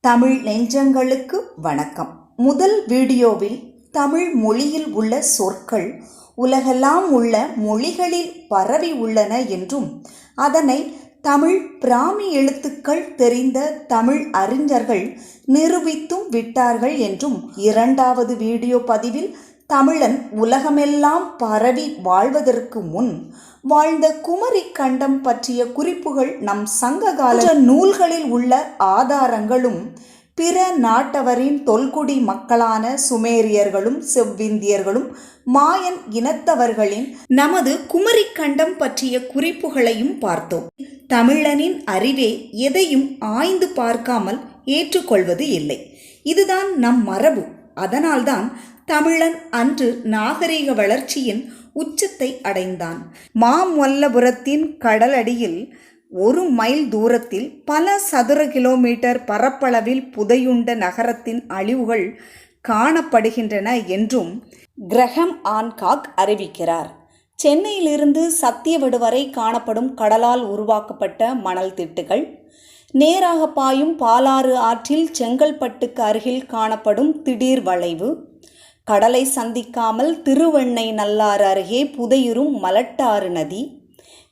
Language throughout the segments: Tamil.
தமிழ் நெஞ்சங்களுக்கு வணக்கம். முதல் வீடியோவில் தமிழ் மொழியில் உள்ள சொற்கள் உலகெல்லாம் உள்ள மொழிகளில் பரவி உள்ளன என்றும் அதனை தமிழ் பிராமி எழுத்துக்கள் தெரிந்த தமிழ் அறிஞர்கள் நிரூபித்தும் விட்டார்கள் என்றும், இரண்டாவது வீடியோ பதிவில் தமிழன் உலகமெல்லாம் பரவி வாழ்வதற்கு முன் வாழ்ந்த குமரி கண்டம் பற்றிய குறிப்புகள் நம் சங்ககால நூல்களில் உள்ள ஆதாரங்களும் பிற நாட்டவரின் தொல்குடி மக்களான சுமேரியர்களும் செவ்விந்தியர்களும் மாயன் இனத்தவர்களின் நமது குமரி கண்டம் பற்றிய குறிப்புகளையும் பார்த்தோம். தமிழனின் அறிவே எதையும் ஆய்ந்து பார்க்காமல் ஏற்றுக்கொள்வது இல்லை. இதுதான் நம் மரபு. அதனால்தான் தமிழன் அன்று நாகரிக வளர்ச்சியின் உச்சத்தை அடைந்தான். மாமல்லபுரத்தின் கடலடியில் 1 மைல் தூரத்தில் பல சதுர கிலோமீட்டர் பரப்பளவில் புதையுண்ட நகரத்தின் அழிவுகள் காணப்படுகின்றன என்றும் கிரஹம் ஆன்காக் அறிவிக்கிறார். சென்னையிலிருந்து சத்தியவடு வரை காணப்படும் கடலால் உருவாக்கப்பட்ட மணல் திட்டுகள், நேராக பாயும் பாலாறு ஆற்றில் செங்கல்பட்டுக்கு அருகில் காணப்படும் திடீர் வளைவு, கடலை சந்திக்காமல் திருவெண்ணை நல்லாறு அருகே புதையுறும் மலட்டாறு நதி,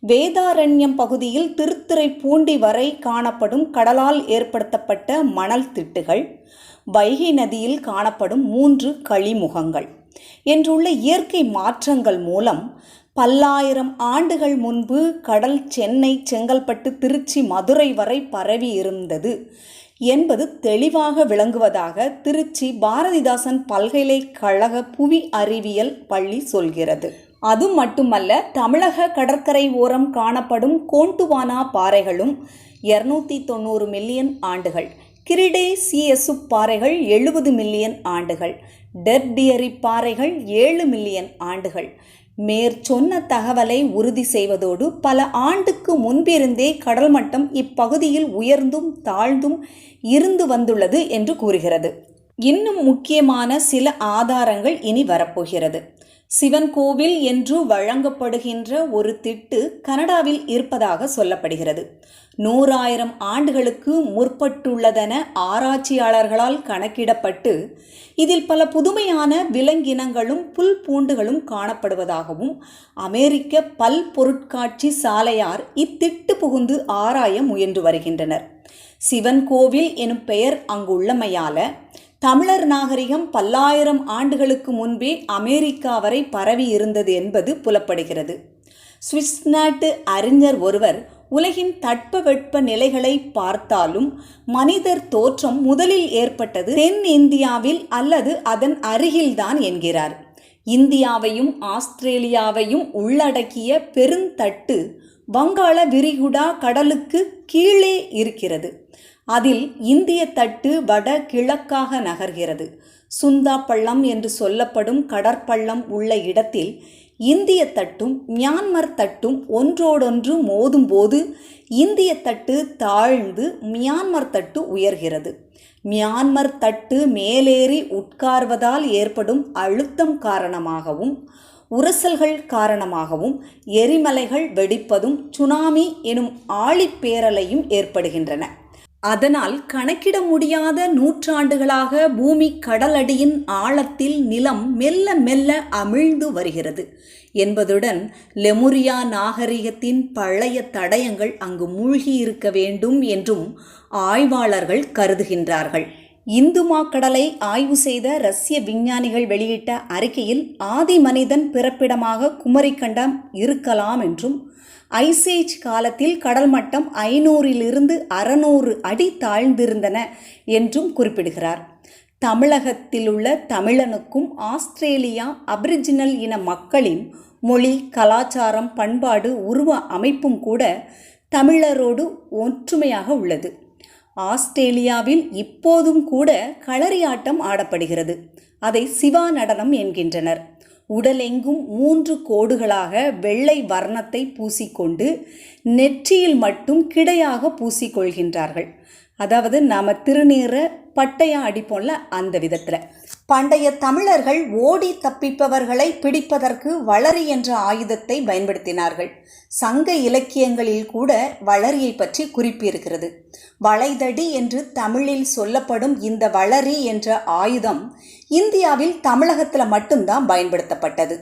வேதாரண்யம் பகுதியில் திருத்துறைப்பூண்டி வரை காணப்படும் கடலால் ஏற்படுத்தப்பட்ட மணல் திட்டுகள், வைகை நதியில் காணப்படும் 3 கழிமுகங்கள் என்றுள்ள இயற்கை மாற்றங்கள் மூலம் பல்லாயிரம் ஆண்டுகள் முன்பு கடல் சென்னை, செங்கல்பட்டு, திருச்சி, மதுரை வரை பரவி இருந்தது என்பது தெளிவாக விளங்குவதாக திருச்சி பாரதிதாசன் பல்கலைக்கழக புவி அறிவியல் பள்ளி சொல்கிறது. அது மட்டுமல்ல, தமிழக கடற்கரை ஓரம் காணப்படும் கோண்டுவானா பாறைகளும் 290 மில்லியன் ஆண்டுகள், கிரிடேசியசு பாறைகள் 70 மில்லியன் ஆண்டுகள், டெர்டியரி பாறைகள் 7 மில்லியன் ஆண்டுகள் மேற்சொன்ன தகவலை உறுதி செய்வதோடு பல ஆண்டுக்கு முன்பிருந்தே கடல் மட்டம் இப்பகுதியில் உயர்ந்தும் தாழ்ந்தும் இருந்து வந்துள்ளது என்று கூறுகிறது. இன்னும் முக்கியமான சில ஆதாரங்கள் இனி வரப்போகிறது. சிவன் கோவில் என்று வழங்கப்படுகின்ற ஒரு திட்டு கனடாவில் இருப்பதாக சொல்லப்படுகிறது. 100,000 ஆண்டுகளுக்கு முற்பட்டுள்ளதென ஆராய்ச்சியாளர்களால் கணக்கிடப்பட்டு இதில் பல புதுமையான விலங்கினங்களும் புல் பூண்டுகளும் காணப்படுவதாகவும் அமெரிக்க பல்பொருட்காட்சி சாலையார் இத்திட்டு புகுந்து ஆராய முயன்று வருகின்றனர். சிவன் கோவில் எனும் பெயர் அங்குள்ளமையால தமிழர் நாகரிகம் பல்லாயிரம் ஆண்டுகளுக்கு முன்பே அமெரிக்கா வரை பரவி இருந்தது என்பது புலப்படுகிறது. சுவிஸ் நாட்டு அறிஞர் ஒருவர் உலகின் தட்பவெட்ப நிலைகளை பார்த்தாலும் மனிதர் தோற்றம் முதலில் ஏற்பட்டது தென் இந்தியாவில் அல்லது அதன் அருகில்தான் என்கிறார். இந்தியாவையும் ஆஸ்திரேலியாவையும் உள்ளடக்கிய பெருந்தட்டு வங்காள விரிகுடா கடலுக்கு கீழே இருக்கிறது. அதில் இந்திய தட்டு வட கிழக்காக நகர்கிறது. சுந்தா பள்ளம் என்று சொல்லப்படும் கடற்பள்ளம் உள்ள இடத்தில் இந்திய தட்டும் மியான்மர் தட்டும் ஒன்றோடொன்று மோதும்போது இந்திய தட்டு தாழ்ந்து மியான்மர் தட்டு உயர்கிறது. மியான்மர் தட்டு மேலேறி உட்கார்வதால் ஏற்படும் அழுத்தம் காரணமாகவும் உரசல்கள் காரணமாகவும் எரிமலைகள் வெடிப்பதும் சுனாமி எனும் ஆழிப்பேரலையும் ஏற்படுகின்றன. அதனால் கணக்கிட முடியாத நூற்றாண்டுகளாக பூமி கடலடியின் ஆழத்தில் நிலம் மெல்ல மெல்ல அமிழ்ந்து வருகிறது என்பதுடன் லெமுரியா நாகரிகத்தின் பழைய தடயங்கள் அங்கு மூழ்கி இருக்க வேண்டும் என்றும் ஆய்வாளர்கள் கருதுகின்றார்கள். இந்து மாக்கடலை ஆய்வு செய்த ரஷ்ய விஞ்ஞானிகள் வெளியிட்ட அறிக்கையில் ஆதி மனிதன் பிறப்பிடமாக குமரிக்கண்டம் இருக்கலாம் என்றும், ஐசேஜ் காலத்தில் கடல் மட்டம் 500 to 600 அடி தாழ்ந்திருந்தன என்றும் குறிப்பிடுகிறார். தமிழகத்திலுள்ள தமிழனுக்கும் ஆஸ்திரேலியா அபிரிஜினல் இன மக்களின் மொழி, கலாச்சாரம், பண்பாடு, உருவ அமைப்பும் கூட தமிழரோடு ஒற்றுமையாக உள்ளது. ஆஸ்திரேலியாவில் இப்போதும் கூட களரியாட்டம் ஆடப்படுகிறது. அதை சிவா நடனம் என்கின்றனர். உடலெங்கும் 3 கோடுகளாக வெள்ளை வர்ணத்தை பூசிக்கொண்டு நெற்றியில் மட்டும் கிடையாக பூசிக்கொள்கின்றார்கள். அதாவது நாம் திருநீரை பட்டையாக அடிப்போம்ல அந்த விதத்தில். பண்டைய தமிழர்கள் ஓடி தப்பிப்பவர்களை பிடிப்பதற்கு வளரி என்ற ஆயுதத்தை பயன்படுத்தினார்கள். சங்க இலக்கியங்களில் கூட வளரியை பற்றி குறிப்பிருக்கிறது. வளைதடி என்று தமிழில் சொல்லப்படும் இந்த வளரி என்ற ஆயுதம் இந்தியாவில் தமிழகத்தில் மட்டும்தான் பயன்படுத்தப்பட்டது.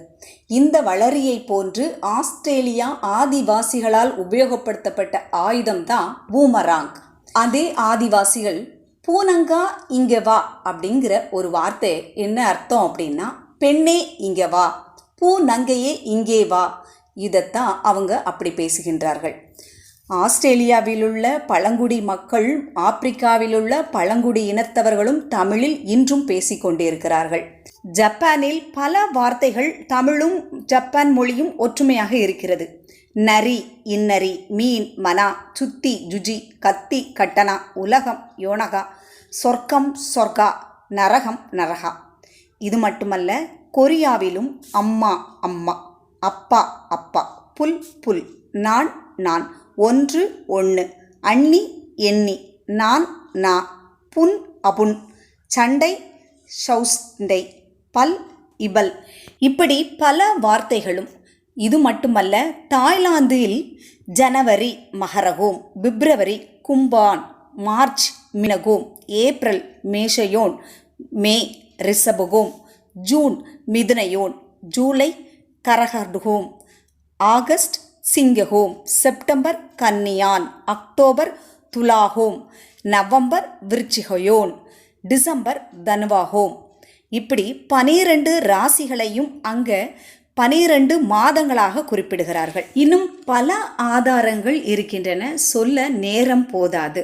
இந்த வளரியை போன்று ஆஸ்திரேலியா ஆதிவாசிகளால் உபயோகப்படுத்தப்பட்ட ஆயுதம்தான் பூமராங். அதே ஆதிவாசிகள் பூனங்கா இங்கே வா அப்படிங்கிற ஒரு வார்த்தை என்ன அர்த்தம் அப்படின்னா, பெண்ணே இங்கே வா, பூ நங்கையே இங்கே வா. இதைத்தான் அவங்க அப்படி பேசுகின்றார்கள். ஆஸ்திரேலியாவிலுள்ள பழங்குடி மக்கள், ஆப்பிரிக்காவிலுள்ள பழங்குடி இனத்தவர்களும் தமிழில் இன்றும் பேசிக்கொண்டிருக்கிறார்கள். ஜப்பானில் பல வார்த்தைகள் தமிழும் ஜப்பான் மொழியும் ஒற்றுமையாக இருக்கிறது. நரி, இன்னரி, மீன், மனா, சுத்தி, ஜுஜி, கத்தி, கட்டனா, உலகம், யோனகா, சொர்க்கம், சொர்க்கா, நரகம், நரகா. இது மட்டுமல்ல, கொரியாவிலும் அம்மா, அம்மா, அப்பா, அப்பா, புல், புல், நான், நான், ஒன்று, ஒன்று, அண்ணி, எண்ணி, நான், நா, புன், அபுன், சண்டை, ஷவுஸ்டை, பல், இபல், இப்படி பல வார்த்தைகளும். இது மட்டுமல்ல, தாய்லாந்தில் ஜனவரி மகரகோம், பிப்ரவரி கும்பான், மார்ச் மினகோம், ஏப்ரல் மேஷயோன், மே ரிஷபகோம், ஜூன் மிதுனயோன், ஜூலை கரகர்டுகோம், ஆகஸ்ட் சிங்கஹோம், செப்டம்பர் கன்னியான், அக்டோபர் துலாஹோம், நவம்பர் விருச்சிகயோன், டிசம்பர் தனுவாஹோம். இப்படி 12 ராசிகளையும் அங்கே 12 மாதங்களாக குறிப்பிடுகிறார்கள். இன்னும் பல ஆதாரங்கள் இருக்கின்றன, சொல்ல நேரம் போதாது.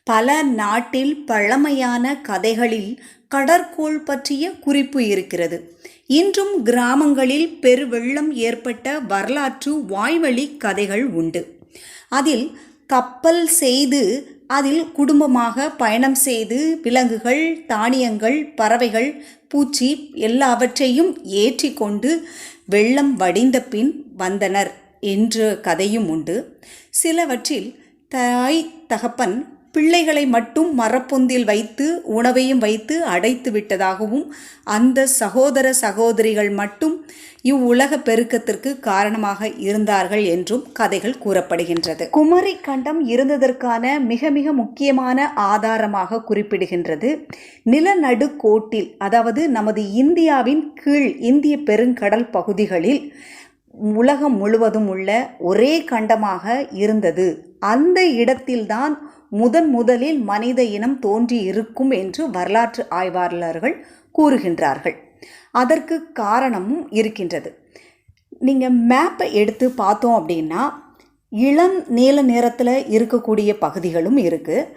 பல நாட்டில் பழமையான கதைகளில் கடற்கோள் பற்றிய குறிப்பு இருக்கிறது. இன்றும் கிராமங்களில் பெருவெள்ளம் ஏற்பட்ட வரலாற்று வாய்வழி கதைகள் உண்டு. அதில் கப்பல் செய்து அதில் குடும்பமாக பயணம் செய்து விலங்குகள், தானியங்கள், பறவைகள், பூச்சி எல்லாவற்றையும் ஏற்றி கொண்டு வெள்ளம் வடிந்த பின் வந்தனர் என்ற கதையும் உண்டு. சிலவற்றில் தாய் தகப்பன் பிள்ளைகளை மட்டும் மரப்பொந்தில் வைத்து உணவையும் வைத்து அடைத்து விட்டதாகவும், அந்த சகோதர சகோதரிகள் மட்டும் இவ்வுலக பெருக்கத்திற்கு காரணமாக இருந்தார்கள் என்றும் கதைகள் கூறப்படுகின்றது. குமரி கண்டம் இருந்ததற்கான மிக மிக முக்கியமான ஆதாரமாக குறிப்பிடுகின்றது. நிலநடுக்கோட்டில், அதாவது நமது இந்தியாவின் கீழ் இந்திய பெருங்கடல் பகுதிகளில் உலகம் முழுவதும் உள்ள ஒரே கண்டமாக இருந்தது. அந்த இடத்தில்தான் முதலில் மனித இனம் தோன்றி இருக்கும் என்று வரலாற்று ஆய்வாளர்கள் கூறுகின்றார்கள். அதற்கு காரணமும் இருக்கின்றது. நீங்கள் மேப்பை எடுத்து பார்த்தோம் அப்படின்னா இளம் நீல நிறத்தில் இருக்கக்கூடிய பகுதிகளும் இருக்குது.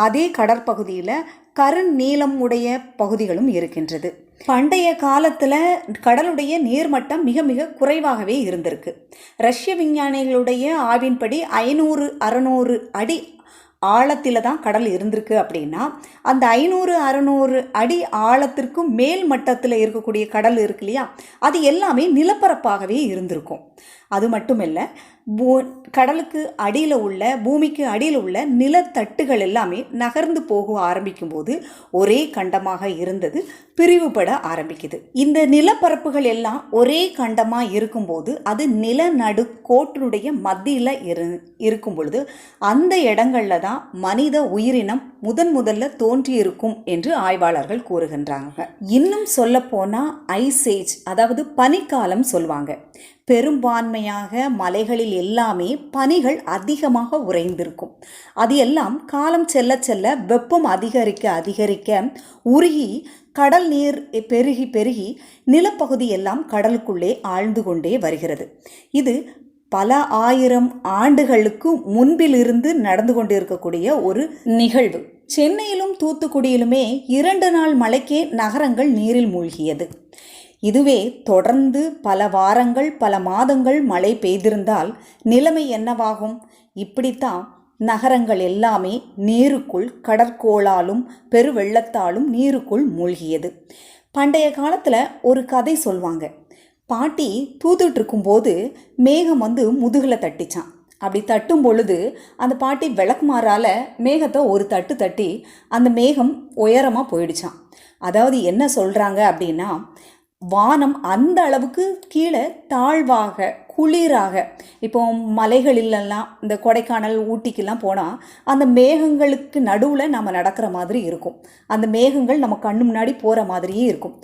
அதே கடற்பகுதியில் கருநீலம் உடைய பகுதிகளும் இருக்கின்றது. பண்டைய காலத்தில் கடலுடைய நீர்மட்டம் மிக மிக குறைவாகவே இருந்திருக்கு. ரஷ்ய விஞ்ஞானிகளுடைய ஆய்வின்படி 500-600 அடி ஆழத்தில் தான் கடல் இருந்திருக்கு. அப்படின்னா அந்த 500-600 அடி ஆழத்திற்கு மேல் மட்டத்தில் இருக்கக்கூடிய கடல் இருக்கு இல்லையா, அது எல்லாமே நிலப்பரப்பாகவே இருந்திருக்கும். அது மட்டும் இல்லை, கடலுக்கு அடியில் உள்ள, பூமிக்கு அடியில் உள்ள நிலத்தட்டுகள் எல்லாமே நகர்ந்து போக ஆரம்பிக்கும் போது ஒரே கண்டமாக இருந்தது பிரிவுபட ஆரம்பிக்குது. இந்த நிலப்பரப்புகள் எல்லாம் ஒரே கண்டமாக இருக்கும்போது அது நிலநடுக்கோட்டினுடைய மத்தியில் இருக்கும் பொழுது அந்த இடங்களில் தான் மனித உயிரினம் முதல்ல தோன்றியிருக்கும் என்று ஆய்வாளர்கள் கூறுகின்றாங்க. இன்னும் சொல்ல போனால் ஐஸ் ஏஜ், அதாவது பனிக்காலம் சொல்லுவாங்க. பெரும்பான்மையாக மலைகளில் எல்லாமே பனிகள் அதிகமாக உறைந்திருக்கும். அது எல்லாம் காலம் செல்ல செல்ல வெப்பம் அதிகரிக்க உருகி கடல் நீர் பெருகி நிலப்பகுதி எல்லாம் கடலுக்குள்ளே ஆழ்ந்து கொண்டே வருகிறது. இது பல ஆயிரம் ஆண்டுகளுக்கு முன்பிலிருந்து நடந்து கொண்டிருக்கக்கூடிய ஒரு நிகழ்வு. சென்னையிலும் தூத்துக்குடியிலுமே 2 நாள் மழைக்கே நகரங்கள் நீரில் மூழ்கியது. இதுவே தொடர்ந்து பல வாரங்கள் பல மாதங்கள் மழை பெய்திருந்தால் நிலைமை என்னவாகும்? இப்படித்தான் நகரங்கள் எல்லாமே நீருக்குள் கடற்கோளாலும் பெருவெள்ளத்தாலும் நீருக்குள் மூழ்கியது. பண்டைய காலத்தில் ஒரு கதை சொல்வாங்க. பாட்டி தூத்துட்டு இருக்கும்போது மேகம் முதுகில் தட்டிச்சான். அப்படி தட்டும் பொழுது அந்த பாட்டி விளக்குமாறால் மேகத்தை ஒரு தட்டு தட்டி அந்த மேகம் உயரமாக போயிடுச்சான். அதாவது என்ன சொல்கிறாங்க அப்படின்னா, வானம் அந்த அளவுக்கு கீழே தாழ்வாக குளிராக, இப்போ மலைகளிலெல்லாம் இந்த கொடைக்கானல் ஊட்டிக்கெல்லாம் போனால் அந்த மேகங்களுக்கு நடுவில் நம்ம நடக்கிற மாதிரி இருக்கும். அந்த மேகங்கள் நம்ம கண்ணு முன்னாடி போகிற மாதிரியே இருக்கும்.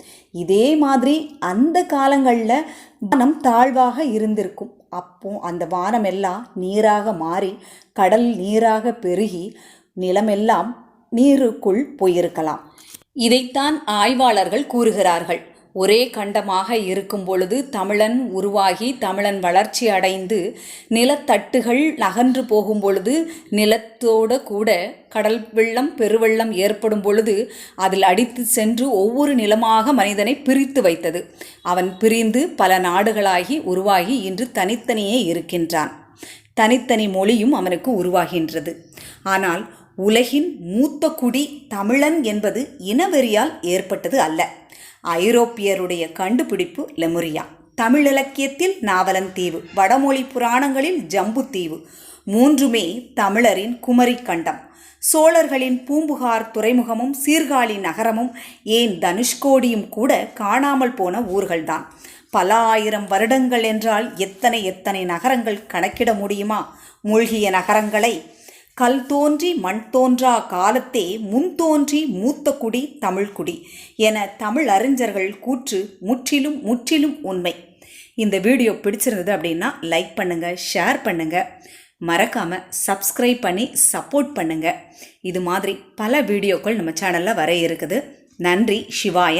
இதே மாதிரி அந்த காலங்களில் வானம் தாழ்வாக இருந்திருக்கும். அப்போ அந்த வானம் எல்லாம் நீராக மாறி கடல் நீராக பெருகி நிலமெல்லாம் நீருக்குள் போயிருக்கலாம். இதைத்தான் ஆய்வாளர்கள் கூறுகிறார்கள். ஒரே கண்டமாக இருக்கும் பொழுது தமிழன் உருவாகி தமிழன் வளர்ச்சி அடைந்து நிலத்தட்டுகள் நகன்று போகும் பொழுது நிலத்தோடு கூட கடல் வெள்ளம் பெருவெள்ளம் ஏற்படும் பொழுது அதில் அடித்து சென்று ஒவ்வொரு நிலமாக மனிதனை பிரித்து வைத்தது. அவன் பிரிந்து பல நாடுகளாகி உருவாகி இன்று தனித்தனியே இருக்கின்றான். தனித்தனி மொழியும் அவனுக்கு உருவாகின்றது. ஆனால் உலகின் மூத்த குடி தமிழன் என்பது இனவெறியால் ஏற்பட்டது அல்ல. ஐரோப்பியருடைய கண்டுபிடிப்பு லெமுரியா. தமிழ் இலக்கியத்தில் நாவலந்தீவு, வடமொழி புராணங்களில் ஜம்புத்தீவு, மூன்றுமே தமிழரின் குமரி கண்டம். சோழர்களின் பூம்புகார் துறைமுகமும் சீர்காழி நகரமும் ஏன் தனுஷ்கோடியும் கூட காணாமல் போன ஊர்கள்தான். பல ஆயிரம் வருடங்கள் என்றால் எத்தனை எத்தனை நகரங்கள் கணக்கிட முடியுமா? மூழ்கிய நகரங்களை கல் தோன்றி மண் தோன்றா காலத்தே முன் தோன்றி மூத்த குடி தமிழ்குடி என தமிழ் அறிஞர்கள் கூற்று முற்றிலும் முற்றிலும் உண்மை. இந்த வீடியோ பிடிச்சிருந்தது அப்படின்னா லைக் பண்ணுங்கள், ஷேர் பண்ணுங்கள், மறக்காமல் சப்ஸ்கிரைப் பண்ணி சப்போர்ட் பண்ணுங்கள். இது மாதிரி பல வீடியோக்கள் நம்ம சேனலில் வர இருக்குது. நன்றி. சிவாயன்.